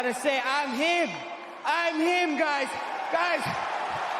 To say I'm him, guys.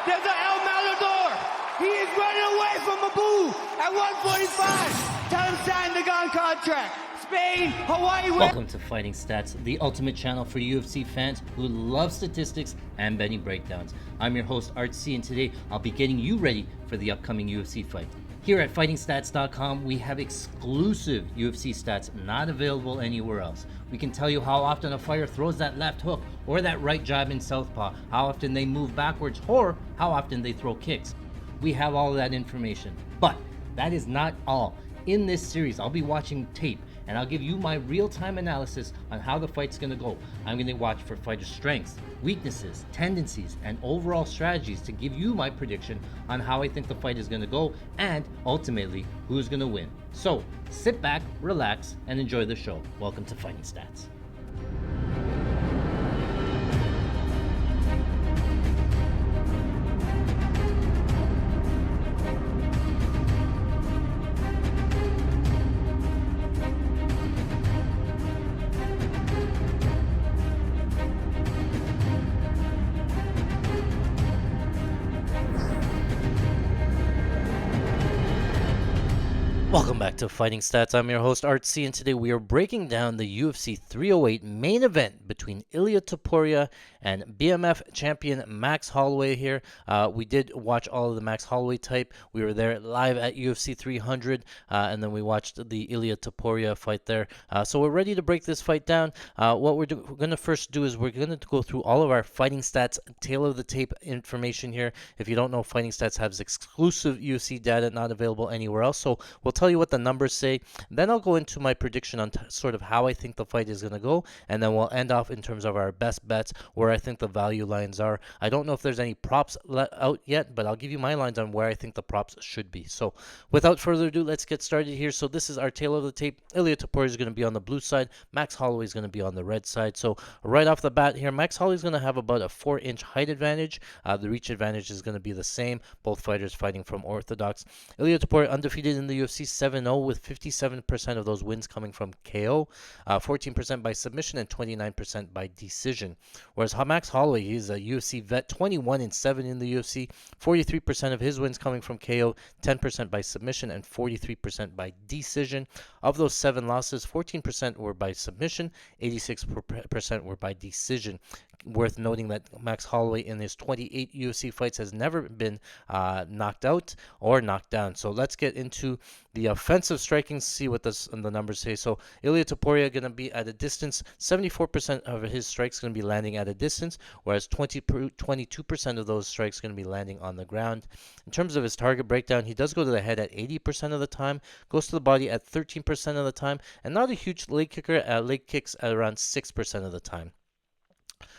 There's an El Matador. He is running away from Abu at 145. Tell him sign the gun contract. Spain, Hawaii. Welcome to Fighting Stats, the ultimate channel for UFC fans who love statistics and betting breakdowns. I'm your host Art C, and today I'll be getting you ready for the upcoming UFC fight. Here at FightingStats.com, we have exclusive UFC stats not available anywhere else. We can tell you how often a fighter throws that left hook or that right jab in southpaw, how often they move backwards, or how often they throw kicks. We have all of that information, but that is not all. In this series, I'll be watching tape, and I'll give you my real-time analysis on how the fight's going to go. I'm going to watch for fighter strengths, weaknesses, tendencies, and overall strategies to give you my prediction on how I think the fight is going to go and ultimately who's going to win. So sit back, relax, and enjoy the show. Welcome to Fighting Stats. Welcome back to Fighting Stats. I'm your host Art C, and today we are breaking down the UFC 308 main event between Ilia Topuria and BMF champion Max Holloway here. We did watch all of the Max Holloway type. We were there live at UFC 300, and then we watched the Ilia Topuria fight there. So we're ready to break this fight down. What we're going to first do is we're going to go through all of our Fighting Stats tail of the tape information here. If you don't know, Fighting Stats has exclusive UFC data not available anywhere else. So we'll tell you what the numbers say. Then I'll go into my prediction on sort of how I think the fight is going to go, and then we'll end off in terms of our best bets, where I think the value lines are. I don't know if there's any props out yet, but I'll give you my lines on where I think the props should be. So without further ado, let's get started here. So this is our tail of the tape. Ilia Topuria is going to be on the blue side. Max Holloway is going to be on the red side. So right off the bat here, Max Holloway is going to have about a 4-inch height advantage. The reach advantage is going to be the same. Both fighters fighting from orthodox. Ilia Topuria undefeated in the UFC 7-0 with 57% of those wins coming from KO, 14% by submission, and 29% by decision. Whereas Max Holloway, he's a UFC vet, 21-7 in the UFC, 43% of his wins coming from KO, 10% by submission, and 43% by decision. Of those 7 losses, 14% were by submission, 86% were by decision. Worth noting that Max Holloway in his 28 UFC fights has never been knocked out or knocked down. So let's get into the offensive striking, see what the numbers say. So Ilia Topuria going to be at a distance. 74% of his strikes going to be landing at a distance, whereas 22% of those strikes going to be landing on the ground. In terms of his target breakdown, he does go to the head at 80% of the time, goes to the body at 13% of the time, and not a huge leg kicker. Leg kicks at around 6% of the time.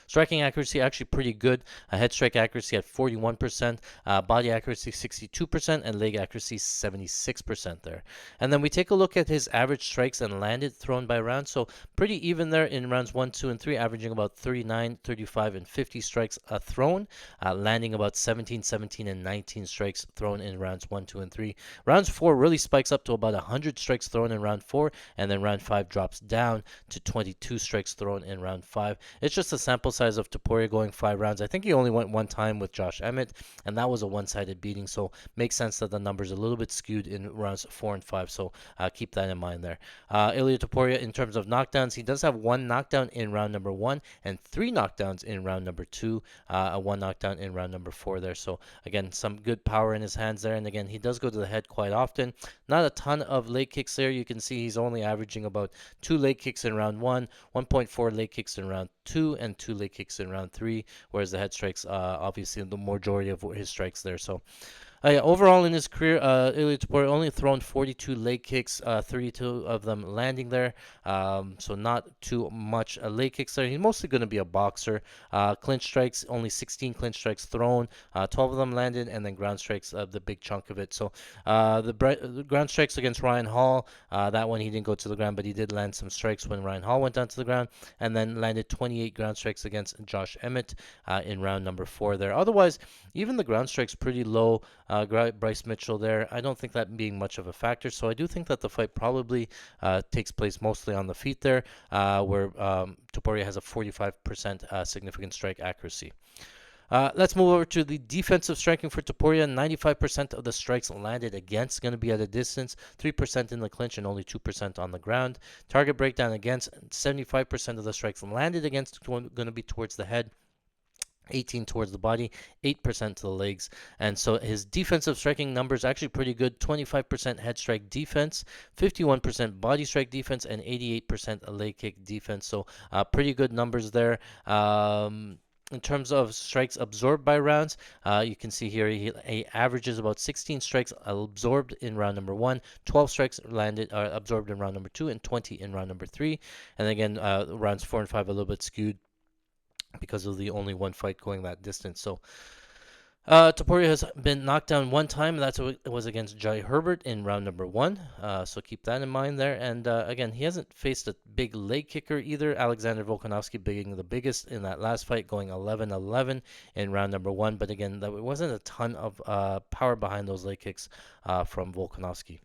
Striking accuracy actually pretty good. Head strike accuracy at 41%, body accuracy 62%, and leg accuracy 76% there. And then we take a look at his average strikes and landed thrown by round. So pretty even there in rounds 1, 2, and 3, averaging about 39, 35, and 50 strikes thrown, landing about 17, 17, and 19 strikes thrown in rounds 1, 2, and 3. Rounds 4 really spikes up to about 100 strikes thrown in round 4, and then round 5 drops down to 22 strikes thrown in round 5. It's just a sample size of Topuria going 5 rounds. I think he only went one time with Josh Emmett, and that was a one-sided beating, so makes sense that the numbers are a little bit skewed in rounds 4 and 5, so keep that in mind there. Ilia Topuria, in terms of knockdowns, he does have 1 knockdown in round number 1 and 3 knockdowns in round number 2, 1 knockdown in round number 4 there. So again, some good power in his hands there, and again, he does go to the head quite often. Not a ton of leg kicks there. You can see he's only averaging about 2 leg kicks in round 1, 1.4 leg kicks in round 2, and 2 leg kicks in round 3, whereas the head strikes, obviously the majority of his strikes there. So overall in his career, Ilia Topuria only thrown 42 leg kicks, 32 of them landing there. So not too much leg kicks there. He's mostly going to be a boxer. Clinch strikes, only 16 clinch strikes thrown, 12 of them landed, and then ground strikes, the big chunk of it. So the ground strikes against Ryan Hall, that one he didn't go to the ground, but he did land some strikes when Ryan Hall went down to the ground, and then landed 28 ground strikes against Josh Emmett in round number 4 there. Otherwise, even the ground strikes pretty low. Bryce Mitchell there. I don't think that being much of a factor. So I do think that the fight probably takes place mostly on the feet there, where Topuria has a 45% significant strike accuracy. Let's move over to the defensive striking for Topuria. 95% of the strikes landed against going to be at a distance, 3% in the clinch, and only 2% on the ground. Target breakdown against, 75% of the strikes landed against going to be towards the head, 18 towards the body, 8% to the legs. And so his defensive striking numbers actually pretty good. 25% head strike defense, 51% body strike defense, and 88% leg kick defense. So pretty good numbers there. In terms of strikes absorbed by rounds, you can see here he averages about 16 strikes absorbed in round number 1, 12 strikes absorbed in round number 2, and 20 in round number 3. And again, rounds 4 and 5 a little bit skewed because of the only one fight going that distance. So Topuria has been knocked down one time, and it was against Jai Herbert in round number 1. So keep that in mind there. And again, he hasn't faced a big leg kicker either. Alexander Volkanovski being the biggest in that last fight, going 11-11 in round number 1. But again, there wasn't a ton of power behind those leg kicks from Volkanovski.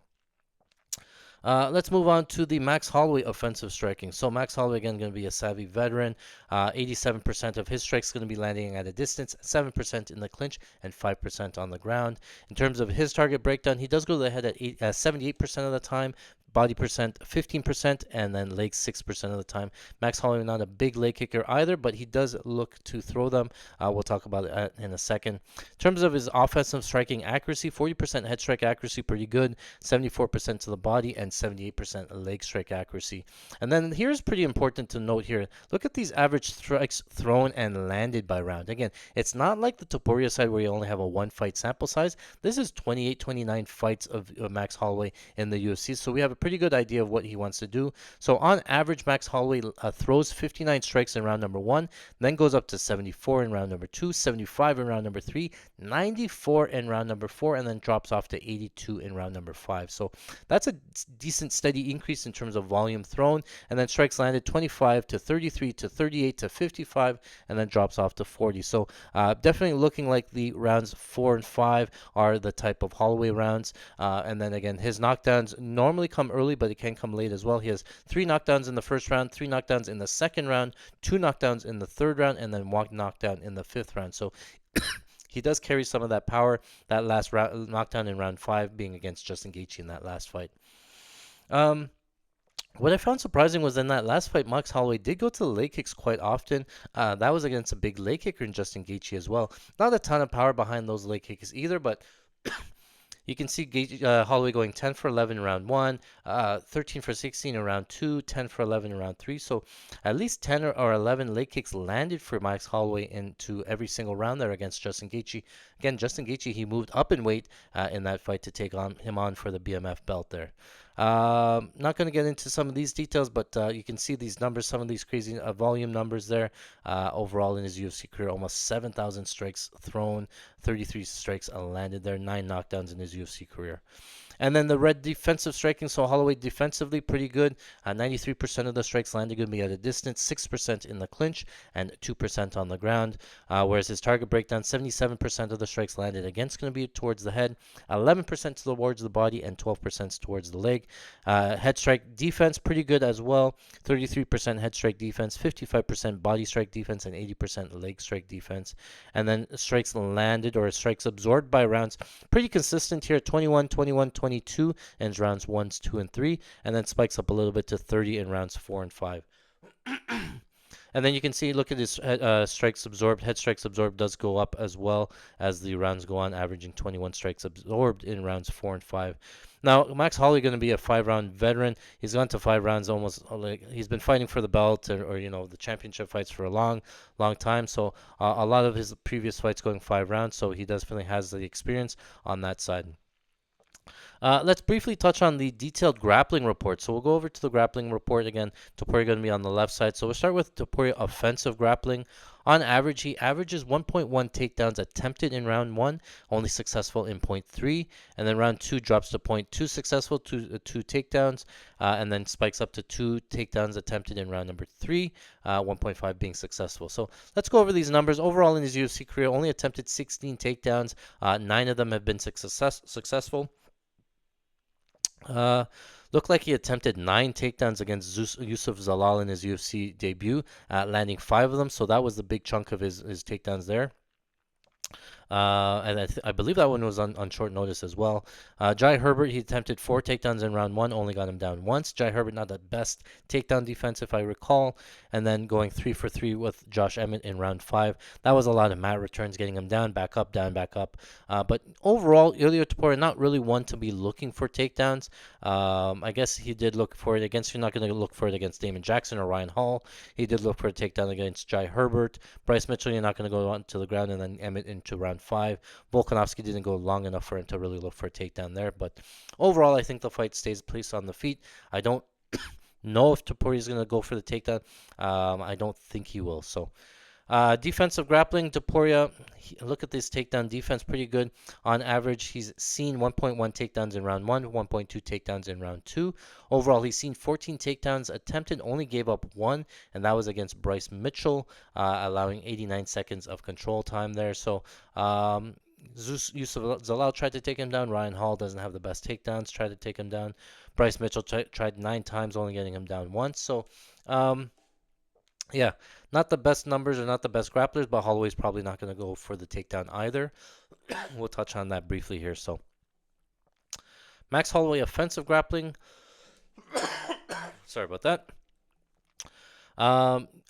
Let's move on to the Max Holloway offensive striking. So Max Holloway, again, going to be a savvy veteran. 87% of his strikes going to be landing at a distance, 7% in the clinch, and 5% on the ground. In terms of his target breakdown, he does go to the head at 78% of the time, body percent 15%, and then legs 6% of the time. Max Holloway not a big leg kicker either, but he does look to throw them. We'll talk about it in a second. In terms of his offensive striking accuracy, 40% head strike accuracy, pretty good, 74% to the body, and 78% leg strike accuracy. And then here's pretty important to note here. Look at these average strikes thrown and landed by round. Again, it's not like the Topuria side where you only have a one fight sample size. This is 28, 29 fights of Max Holloway in the UFC. So we have a pretty good idea of what he wants to do. So on average, Max Holloway throws 59 strikes in round number 1, then goes up to 74 in round number 2, 75 in round number 3, 94 in round number 4, and then drops off to 82 in round number 5. So that's a decent steady increase in terms of volume thrown, and then strikes landed 25 to 33 to 38 to 55, and then drops off to 40. So definitely looking like the rounds 4 and 5 are the type of Holloway rounds. And then again, his knockdowns normally come early, but it can come late as well. He has 3 knockdowns in the first round, 3 knockdowns in the second round, 2 knockdowns in the third round, and then 1 knockdown in the 5th round. So he does carry some of that power. That last knockdown in round 5 being against Justin Gaethje in that last fight. What I found surprising was in that last fight, Max Holloway did go to the leg kicks quite often. That was against a big leg kicker in Justin Gaethje as well. Not a ton of power behind those leg kicks either, but you can see Holloway going 10 for 11 in round 1, 13 for 16 in round 2, 10 for 11 in round 3. So at least 10 or 11 leg kicks landed for Max Holloway into every single round there against Justin Gaethje. Again, Justin Gaethje, he moved up in weight in that fight to take him on for the BMF belt there. Not going to get into some of these details, but you can see these numbers, some of these crazy volume numbers there. Overall in his UFC career, almost 7,000 strikes thrown, 33 strikes landed there, 9 knockdowns in his UFC career. And then the red defensive striking, so Holloway defensively pretty good. 93% of the strikes landed going to be at a distance, 6% in the clinch, and 2% on the ground. Whereas his target breakdown, 77% of the strikes landed against going to be towards the head, 11% towards the body, and 12% towards the leg. Head strike defense, pretty good as well. 33% head strike defense, 55% body strike defense, and 80% leg strike defense. And then strikes landed or strikes absorbed by rounds, pretty consistent here, 21, 21, 22 in rounds 1, 2, and 3, and then spikes up a little bit to 30 in rounds 4 and 5. And then you can see, look at his strikes absorbed. Head strikes absorbed does go up as well as the rounds go on, averaging 21 strikes absorbed in rounds 4 and 5. Now, Max Holloway going to be a 5-round veteran. He's gone to 5 rounds almost. He's been fighting for the belt or the championship fights for a long time. So a lot of his previous fights going 5 rounds. So he definitely has the experience on that side. Let's briefly touch on the detailed grappling report. So we'll go over to the grappling report again. Topuria going to be on the left side. So we'll start with Topuria offensive grappling. On average, he averages 1.1 takedowns attempted in round 1, only successful in point 0.3. And then round 2 drops to point 0.2 successful, two takedowns, and then spikes up to 2 takedowns attempted in round number 3, 1.5 being successful. So let's go over these numbers. Overall in his UFC career, only attempted 16 takedowns. 9 of them have been successful. Looked like he attempted 9 takedowns against Yusuf Zalal in his UFC debut, landing 5 of them. So that was the big chunk of his takedowns there. And I believe that one was on short notice as well. Jai Herbert, he attempted 4 takedowns in round 1, only got him down once. Jai Herbert, not the best takedown defense, if I recall. And then going 3 for 3 with Josh Emmett in round 5. That was a lot of mat returns, getting him down, back up, down, back up. But overall, Ilia Topuria, not really one to be looking for takedowns. I guess he did look for it against, you're not going to look for it against Damon Jackson or Ryan Hall. He did look for a takedown against Jai Herbert. Bryce Mitchell, you're not going to go on to the ground, and then Emmett into round 5. Volkanovski didn't go long enough for him to really look for a takedown there. But overall, I think the fight stays placed on the feet. I don't know if Topuria is going to go for the takedown. I don't think he will. So defensive grappling, Topuria, look at this takedown defense, pretty good. On average, he's seen 1.1 takedowns in round 1, 1.2 takedowns in round 2. Overall, he's seen 14 takedowns attempted, only gave up 1, and that was against Bryce Mitchell, allowing 89 seconds of control time there. So Yusuf Zalal tried to take him down. Ryan Hall doesn't have the best takedowns, tried to take him down. Bryce Mitchell tried 9 times, only getting him down once. So, yeah, not the best numbers or not the best grapplers, but Holloway's probably not going to go for the takedown either. We'll touch on that briefly here. So, Max Holloway offensive grappling. Sorry about that.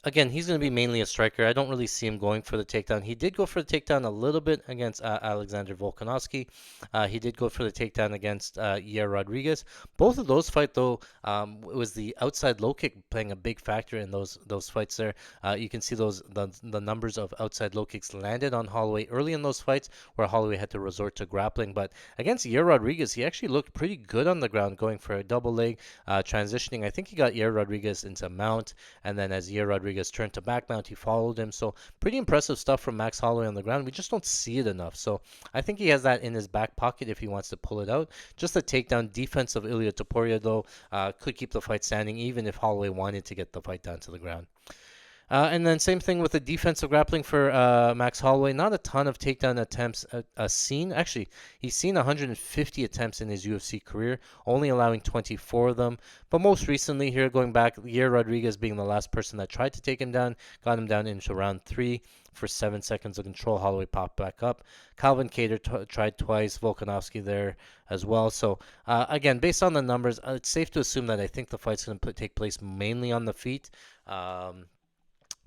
Again, he's going to be mainly a striker. I don't really see him going for the takedown. He did go for the takedown a little bit against Alexander Volkanovski. He did go for the takedown against Yair Rodriguez. Both of those fights, though, it was the outside low kick playing a big factor in those fights there. You can see the numbers of outside low kicks landed on Holloway early in those fights, where Holloway had to resort to grappling. But against Yair Rodriguez, he actually looked pretty good on the ground, going for a double leg, transitioning. I think he got Yair Rodriguez into mount, and then as Yair Rodriguez turned to back mount, he followed him. So pretty impressive stuff from Max Holloway on the ground. We just don't see it enough. So I think he has that in his back pocket if he wants to pull it out. Just the takedown defense of Ilia Topuria, though, could keep the fight standing even if Holloway wanted to get the fight down to the ground. And then same thing with the defensive grappling for Max Holloway. Not a ton of takedown attempts seen. Actually, he's seen 150 attempts in his UFC career, only allowing 24 of them. But most recently here, going back, Yair Rodriguez being the last person that tried to take him down, got him down into round 3 for 7 seconds of control. Holloway popped back up. Calvin Kattar tried twice. Volkanovski there as well. So again, based on the numbers, it's safe to assume that I think the fight's going to take place mainly on the feet.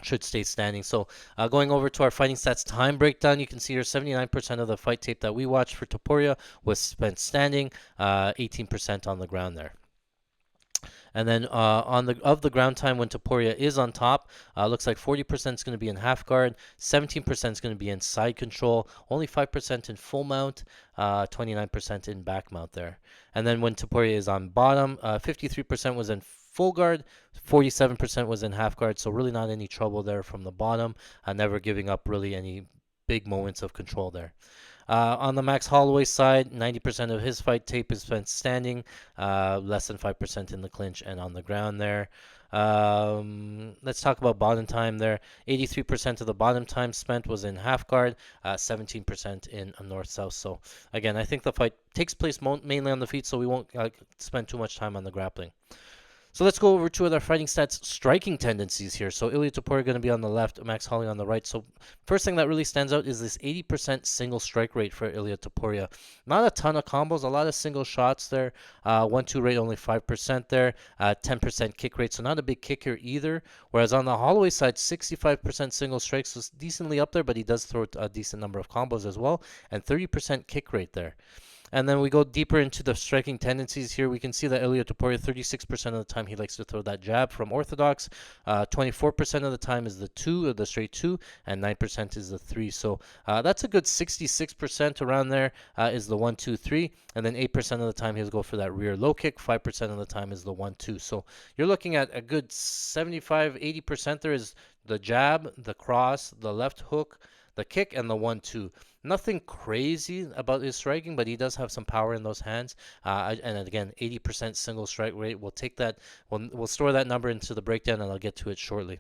Should stay standing. So going over to our fighting stats time breakdown, you can see here 79% of the fight tape that we watched for Topuria was spent standing, 18% on the ground there. And then of the ground time when Topuria is on top, looks like 40% is going to be in half guard, 17% is going to be in side control, only 5% in full mount, 29% in back mount there. And then when Topuria is on bottom, 53% was in full guard, 47% was in half guard, so really not any trouble there from the bottom, never giving up really any big moments of control there. On the Max Holloway side, 90% of his fight tape is spent standing, less than 5% in the clinch and on the ground there. Let's talk about bottom time there. 83% of the bottom time spent was in half guard, 17% in north-south. So again, I think the fight takes place mainly on the feet, so we won't spend too much time on the grappling. So let's go over to our fighting stats striking tendencies here. So Ilia Topuria going to be on the left, Max Holloway on the right. So first thing that really stands out is this 80% single strike rate for Ilia Topuria. Not a ton of combos, a lot of single shots there. 1-2 rate only 5% there. 10% kick rate, so not a big kicker either. Whereas on the Holloway side, 65% single strikes was decently up there, but he does throw a decent number of combos as well. And 30% kick rate there. And then we go deeper into the striking tendencies here. We can see that Ilia Topuria, 36% of the time he likes to throw that jab from orthodox. 24% of the time is the 2, or the straight 2, and 9% is the 3. So that's a good 66% around there is the 1, 2, 3. And then 8% of the time he'll go for that rear low kick. 5% of the time is the 1, 2. So you're looking at a good 75, 80% there is the jab, the cross, the left hook, the kick, and the 1, 2. Nothing crazy about his striking, but he does have some power in those hands. And again, 80% single strike rate. We'll take that. We'll store that number into the breakdown, and I'll get to it shortly.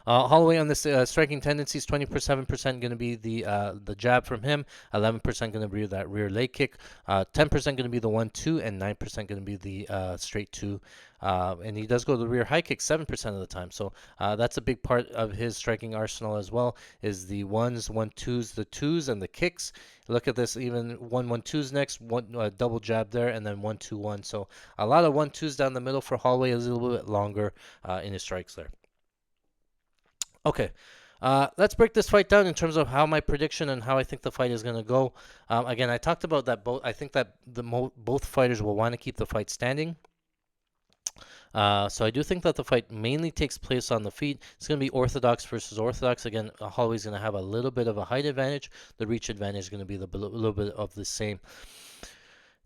Holloway on this striking tendencies, 27% going to be the jab from him, 11% going to be that rear leg kick, 10% going to be the 1, 2, and 9% going to be the straight 2. And he does go to the rear high kick 7% of the time. So that's a big part of his striking arsenal as well, is the 1s, 1, 2s, the 2s, and the kicks. Look at this, even 1, 1, 2s next, one double jab there, and then 1, 2, 1. So a lot of 1, 2s down the middle for Holloway, is a little bit longer in his strikes there. Okay, let's break this fight down in terms of how my prediction and how I think the fight is going to go. Again, I talked about that I think that both fighters will want to keep the fight standing. So I do think that the fight mainly takes place on the feet. It's going to be orthodox versus orthodox. Again, Holloway's going to have a little bit of a height advantage. The reach advantage is going to be a little bit of the same.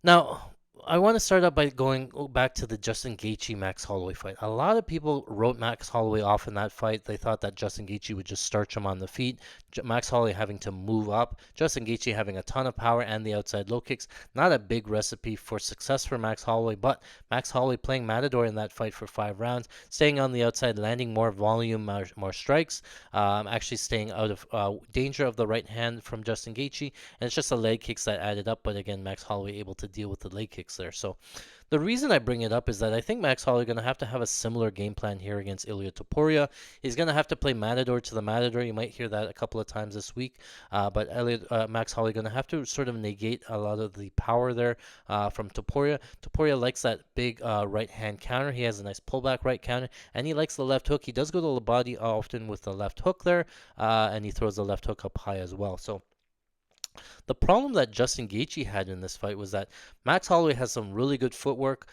Now, I want to start out by going back to the Justin Gaethje Max Holloway fight. A lot of people wrote Max Holloway off in that fight. They thought that Justin Gaethje would just starch him on the feet. Max Holloway having to move up. Justin Gaethje having a ton of power and the outside low kicks. Not a big recipe for success for Max Holloway, but Max Holloway playing Matador in that fight for 5 rounds, staying on the outside, landing more volume, more strikes, actually staying out of danger of the right hand from Justin Gaethje. And it's just the leg kicks that added up. But again, Max Holloway able to deal with the leg kicks there. So the reason I bring it up is that I think Max Holloway is going to have a similar game plan here against Ilia Topuria. He's going to have to play Matador to the Matador. You might hear that a couple of times this week. But Max Holloway going to have to sort of negate a lot of the power there from Topuria. Topuria likes that big right hand counter. He has a nice pullback right counter, and he likes the left hook. He does go to the body often with the left hook there, and he throws the left hook up high as well. So the problem that Justin Gaethje had in this fight was that Max Holloway has some really good footwork.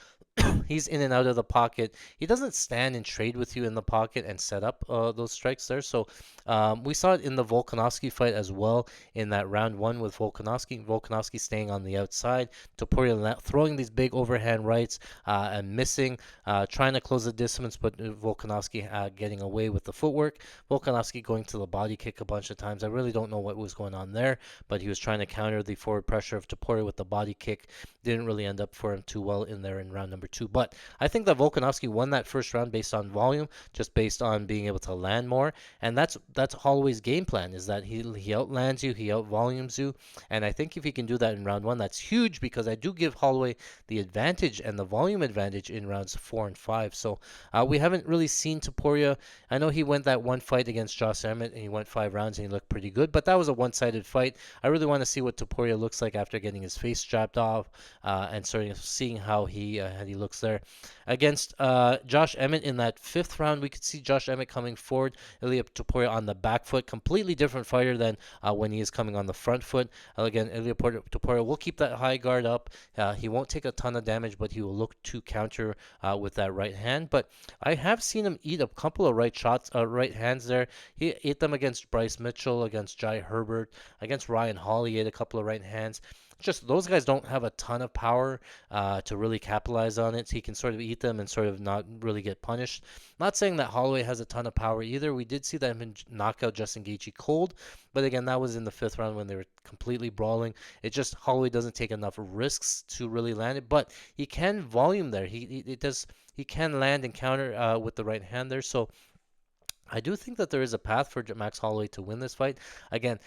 He's in and out of the pocket. He doesn't stand and trade with you in the pocket and set up those strikes there. So we saw it in the Volkanovski fight as well in that round 1 with Volkanovski. Volkanovski staying on the outside. Topuria throwing these big overhand rights and missing, trying to close the distance, but Volkanovski getting away with the footwork. Volkanovski going to the body kick a bunch of times. I really don't know what was going on there, but he was trying to counter the forward pressure of Topuria with the body kick. Didn't really end up for him too well in there in round number 2. But I think that Volkanovski won that first round based on volume, just based on being able to land more. And that's Holloway's game plan, is that he outlands you, he outvolumes you. And I think if he can do that in round 1, that's huge, because I do give Holloway the advantage and the volume advantage in rounds 4 and 5. So we haven't really seen Topuria. I know he went that one fight against Josh Emmett and he went 5 rounds and he looked pretty good, but that was a one-sided fight. I really want to see what Topuria looks like after getting his face strapped off and starting seeing how he looks there. Against Josh Emmett in that 5th round, we could see Josh Emmett coming forward, Ilia Topuria on the back foot. Completely different fighter than when he is coming on the front foot. Again, Ilia Topuria will keep that high guard up. He won't take a ton of damage, but he will look to counter with that right hand. But I have seen him eat a couple of right hands there. He ate them against Bryce Mitchell, against Jai Herbert, against Ryan Hall. He ate a couple of right hands. Just those guys don't have a ton of power to really capitalize on it. So he can sort of eat them and sort of not really get punished. Not saying that Holloway has a ton of power either. We did see that him knock out Justin Gaethje cold, but again, that was in the 5th round when they were completely brawling. It just Holloway doesn't take enough risks to really land it, but he can volume there. He can land and counter with the right hand there. So I do think that there is a path for Max Holloway to win this fight. Again,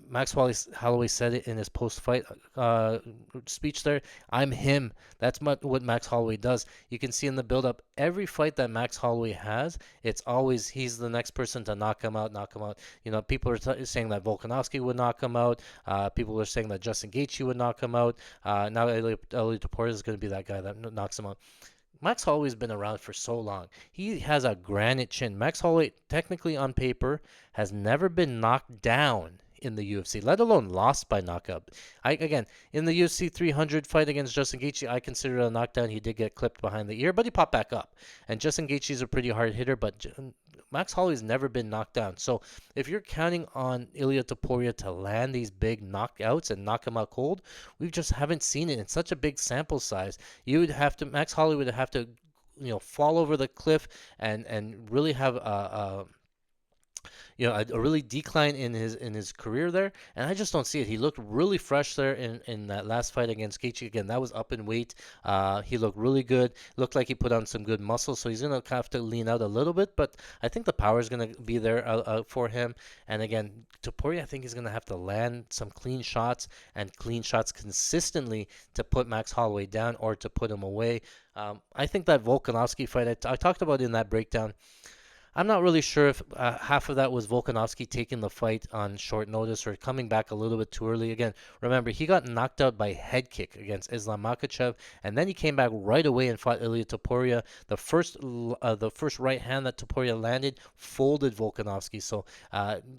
Max Holloway said it in his post-fight speech there. I'm him. That's what Max Holloway does. You can see in the build-up, every fight that Max Holloway has, it's always he's the next person to knock him out. You know, people are saying that Volkanovski would knock him out. People are saying that Justin Gaethje would knock him out. Now Ilia Topuria is going to be that guy that knocks him out. Max Holloway's been around for so long. He has a granite chin. Max Holloway, technically on paper, has never been knocked down in the UFC, let alone lost by knockout. Again, in the UFC 300 fight against Justin Gaethje, I consider it a knockdown. He did get clipped behind the ear, but he popped back up. And Justin Gaethje is a pretty hard hitter, but Max Holloway's never been knocked down. So if you're counting on Ilia Topuria to land these big knockouts and knock him out cold, we just haven't seen it in such a big sample size. Max Holloway would have to, fall over the cliff and really have a really decline in his career there, and I just don't see it. He looked really fresh there in that last fight against Gaethje. Again, that was up in weight. He looked really good. Looked like he put on some good muscle, so he's gonna have to lean out a little bit, but I think the power is gonna be there for him. And again, Topuria, I think he's gonna have to land some clean shots and clean shots consistently to put Max Holloway down or to put him away. I think that Volkanovski fight I talked about in that breakdown. I'm not really sure if half of that was Volkanovski taking the fight on short notice or coming back a little bit too early. Again, remember, he got knocked out by head kick against Islam Makhachev, and then he came back right away and fought Ilia Topuria. The first right hand that Topuria landed folded Volkanovski. So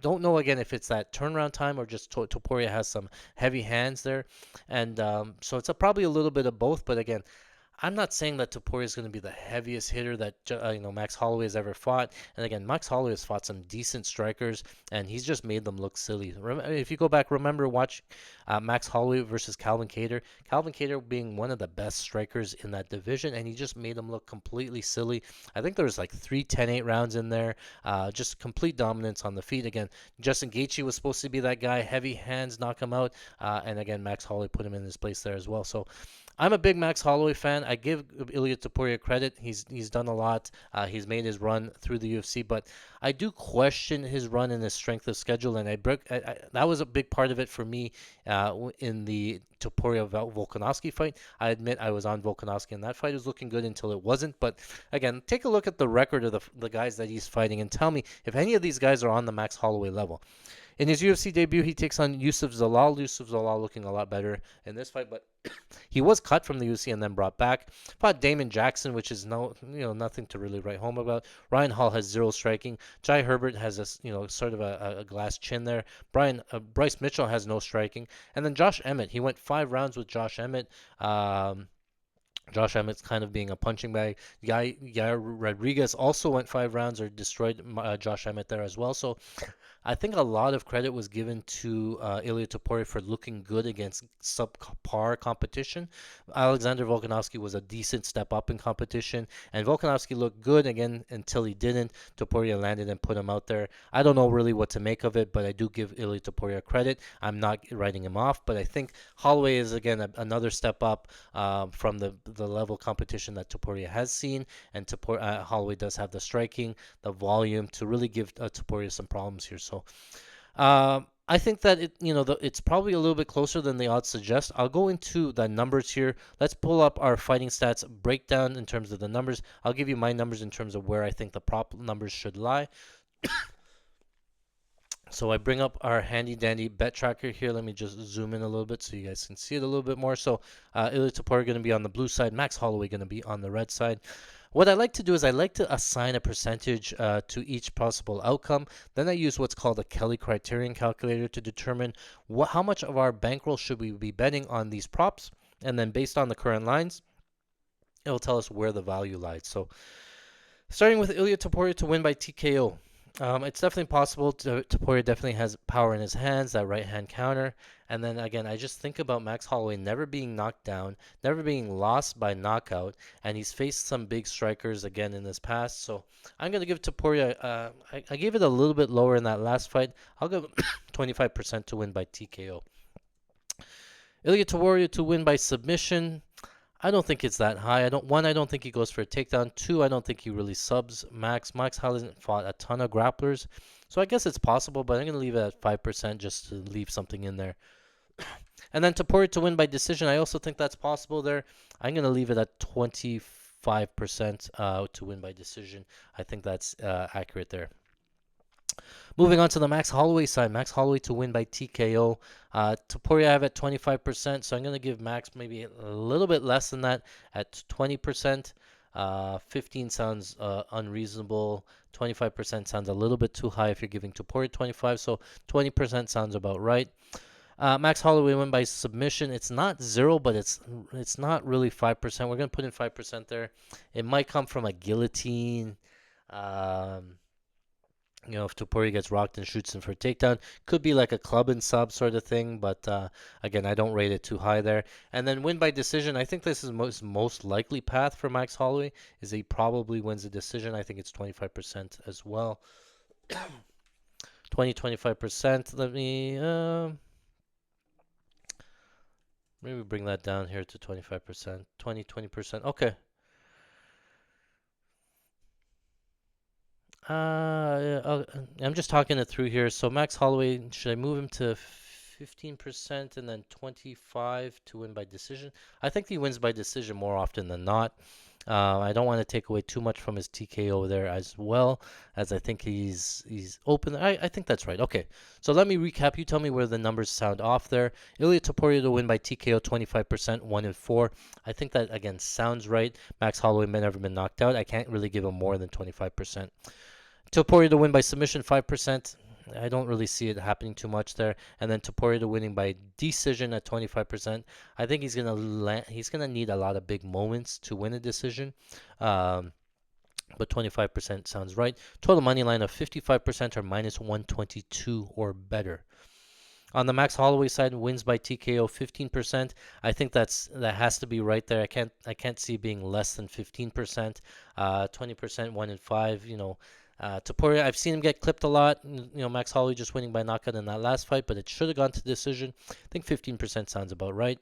don't know, again, if it's that turnaround time or just Topuria has some heavy hands there. And so it's probably a little bit of both, but again, I'm not saying that Topuria is going to be the heaviest hitter that Max Holloway has ever fought. And again, Max Holloway has fought some decent strikers, and he's just made them look silly. If you go back, watch Max Holloway versus Calvin Kattar. Calvin Kattar being one of the best strikers in that division, and he just made them look completely silly. I think there was like 3 10-8 rounds in there, just complete dominance on the feet. Again, Justin Gaethje was supposed to be that guy, heavy hands, knock him out, and again, Max Holloway put him in his place there as well. So I'm a big Max Holloway fan. I give Ilia Topuria credit. He's done a lot. He's made his run through the UFC, but I do question his run and his strength of schedule, and that was a big part of it for me in the Topuria Volkanovski fight. I admit I was on Volkanovski in that fight. It was looking good until it wasn't. But again, take a look at the record of the guys that he's fighting and tell me if any of these guys are on the Max Holloway level. In his UFC debut, he takes on Yusuf Zalal. Yusuf Zalal looking a lot better in this fight, but he was cut from the UFC and then brought back. Fought Damon Jackson, which is nothing to really write home about. Ryan Hall has 0 striking. Jai Herbert has sort of a glass chin there. Bryce Mitchell has no striking, and then Josh Emmett. He went 5 rounds with Josh Emmett. Josh Emmett's kind of being a punching bag. Yair Rodriguez also went 5 rounds or destroyed Josh Emmett there as well. So I think a lot of credit was given to Ilia Topuria for looking good against subpar competition. Alexander Volkanovski was a decent step up in competition, and Volkanovski looked good again until he didn't. Topuria landed and put him out there. I don't know really what to make of it, but I do give Ilia Topuria credit. I'm not writing him off, but I think Holloway is, again, another step up from the level competition that Topuria has seen, and Holloway does have the striking, the volume to really give Topuria some problems here. So I think that it's probably a little bit closer than the odds suggest. I'll go into the numbers here. Let's pull up our fighting stats breakdown in terms of the numbers. I'll give you my numbers in terms of where I think the prop numbers should lie. So I bring up our handy dandy bet tracker here. Let me just zoom in a little bit so you guys can see it a little bit more. So Ilia Topuria going to be on the blue side, Max Holloway going to be on the red side. What I like to do is I like to assign a percentage to each possible outcome. Then I use what's called a Kelly criterion calculator to determine how much of our bankroll should we be betting on these props. And then based on the current lines, it will tell us where the value lies. So starting with Ilia Topuria to win by TKO. It's definitely possible. Topuria definitely has power in his hands, that right hand counter. And then again, I just think about Max Holloway never being knocked down, never being lost by knockout, and he's faced some big strikers again in his past. So I'm going to give Topuria, I gave it a little bit lower in that last fight. I'll give 25% to win by TKO. Ilia Topuria to win by submission. I don't think it's that high. I don't think he goes for a takedown. 2, I don't think he really subs Max. Max hasn't fought a ton of grapplers. So I guess it's possible, but I'm going to leave it at 5% just to leave something in there. And then Topuria to win by decision. I also think that's possible there. I'm going to leave it at 25% to win by decision. I think that's accurate there. Moving on to the Max Holloway side. Max Holloway to win by TKO. Topuria I have at 25%, so I'm going to give Max maybe a little bit less than that at 20%. 15 sounds unreasonable. 25% sounds a little bit too high if you're giving Topuria 25, so 20% sounds about right. Max Holloway win by submission. It's not 0, but it's not really 5%. We're gonna put in 5% there. It might come from a guillotine. Um, if Topuria gets rocked and shoots him for a takedown, could be like a club and sub sort of thing. But again, I don't rate it too high there. And then win by decision. I think this is most likely path for Max Holloway is he probably wins a decision. I think it's 25% as well. 25%. Let me maybe bring that down here to 25%. 20%. Okay. I'm just talking it through here. So Max Holloway, should I move him to 15% and then 25 to win by decision? I think he wins by decision more often than not. I don't want to take away too much from his TKO there as well, as I think he's open. I think that's right. Okay, so let me recap. You tell me where the numbers sound off there. Ilia Topuria to win by TKO 25%, 1-4. I think that again sounds right. Max Holloway may never been knocked out. I can't really give him more than 25%. Topuria to win by submission, 5%. I don't really see it happening too much there. And then Topuria to winning by decision at 25%. I think he's gonna need a lot of big moments to win a decision. But 25% sounds right. Total money line of 55% or minus 122 or better. On the Max Holloway side, wins by TKO 15%. I think that has to be right there. I can't see being less than 15%. 20%, 1-5. Topuria, I've seen him get clipped a lot. Max Holloway just winning by knockout in that last fight, but it should have gone to decision. I think 15% sounds about right.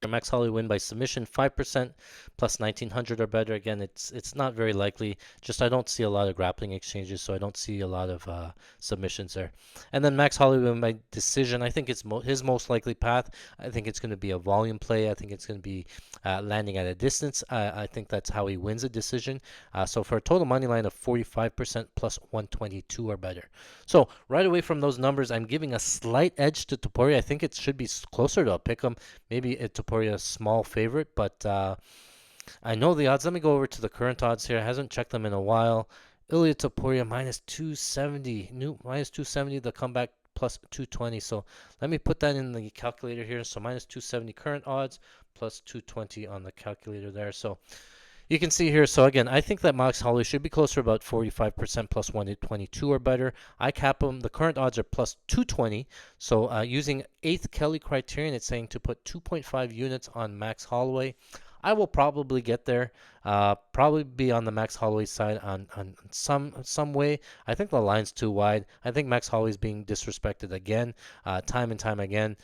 Max Holloway win by submission, 5% plus 1900 or better. Again, it's not very likely. Just I don't see a lot of grappling exchanges, so I don't see a lot of submissions there. And then Max Holloway win by decision. I think it's his most likely path. I think it's going to be a volume play. I think it's going to be landing at a distance. I think that's how he wins a decision. So for a total money line of 45% plus 122 or better. So right away from those numbers, I'm giving a slight edge to Topuria. I think it should be closer to a pick'em. Maybe Topuria a small favorite, but I know the odds. Let me go over to the current odds here. I haven't checked them in a while. Ilia Topuria minus 270. Minus 270. The comeback plus 220. So let me put that in the calculator here. So minus 270 current odds plus 220 on the calculator there. So you can see here, so again, I think that Max Holloway should be closer to about 45% plus 122 or better. I cap him. The current odds are plus 220. So using 8th Kelly criterion, it's saying to put 2.5 units on Max Holloway. I will probably get there. Probably be on the Max Holloway side on some way. I think the line's too wide. I think Max Holloway's being disrespected again, time and time again.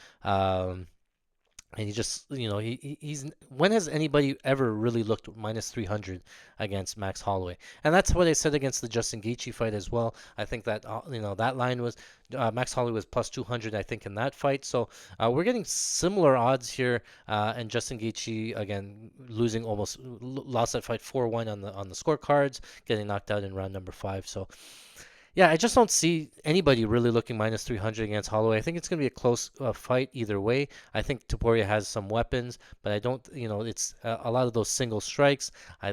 And he just, he's when has anybody ever really looked minus 300 against Max Holloway? And that's what I said against the Justin Gaethje fight as well. I think that, that line was, Max Holloway was plus 200, I think, in that fight. So we're getting similar odds here. And Justin Gaethje, again, lost that fight 4-1 on the scorecards, getting knocked out in round number 5. So yeah, I just don't see anybody really looking minus 300 against Holloway. I think it's going to be a close fight either way. I think Topuria has some weapons, but I don't, it's a lot of those single strikes,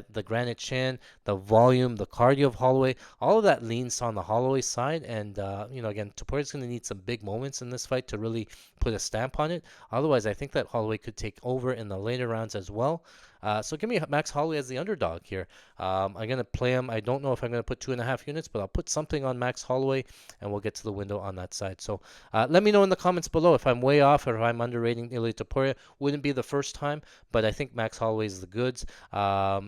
the granite chin, the volume, the cardio of Holloway, all of that leans on the Holloway side. And, again, Topuria's going to need some big moments in this fight to really put a stamp on it. Otherwise, I think that Holloway could take over in the later rounds as well. So give me Max Holloway as the underdog here. I'm going to play him. I don't know if I'm going to put 2.5 units, but I'll put something on Max Holloway, and we'll get to the window on that side. So let me know in the comments below if I'm way off or if I'm underrating Ilia Topuria. Wouldn't be the first time, but I think Max Holloway is the goods. I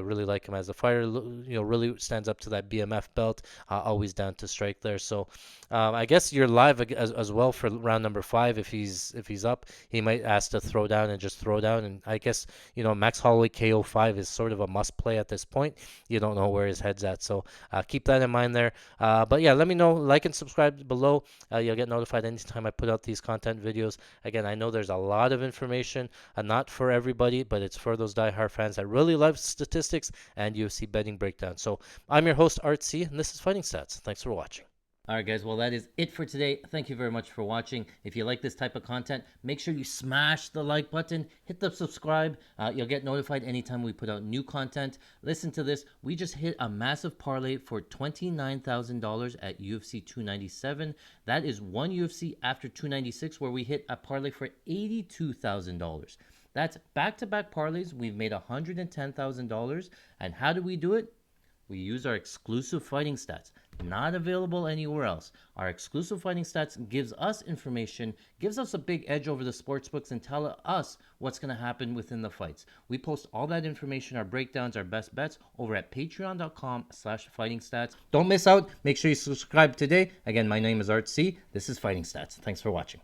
really like him as a fighter. Really stands up to that BMF belt. Always down to strike there. So I guess you're live as well for round number 5. If he's up, he might ask to throw down and just throw down. And I guess Max Holloway KO 5 is sort of a must play at this point. You don't know where his head's at, so keep that in mind there. But yeah, let me know. Like and subscribe below. You'll get notified anytime I put out these content videos. Again, I know there's a lot of information, not for everybody, but it's for those diehard fans that really love statistics and UFC betting breakdown. So I'm your host, Art C, and this is Fighting Stats. Thanks for watching. All right, guys. Well, that is it for today. Thank you very much for watching. If you like this type of content, make sure you smash the like button, hit the subscribe. You'll get notified anytime we put out new content. Listen to this. We just hit a massive parlay for $29,000 at UFC 297. That is one UFC after 296 where we hit a parlay for $82,000. That's back-to-back parlays. We've made $110,000. And how do we do it? We use our exclusive fighting stats, not available anywhere else. Our exclusive fighting stats gives us information, gives us a big edge over the sportsbooks, and tell us what's going to happen within the fights. We post all that information, our breakdowns, our best bets, over at patreon.com/fightingstats. Don't miss out. Make sure you subscribe today. Again, my name is Art C. This is Fighting Stats. Thanks for watching.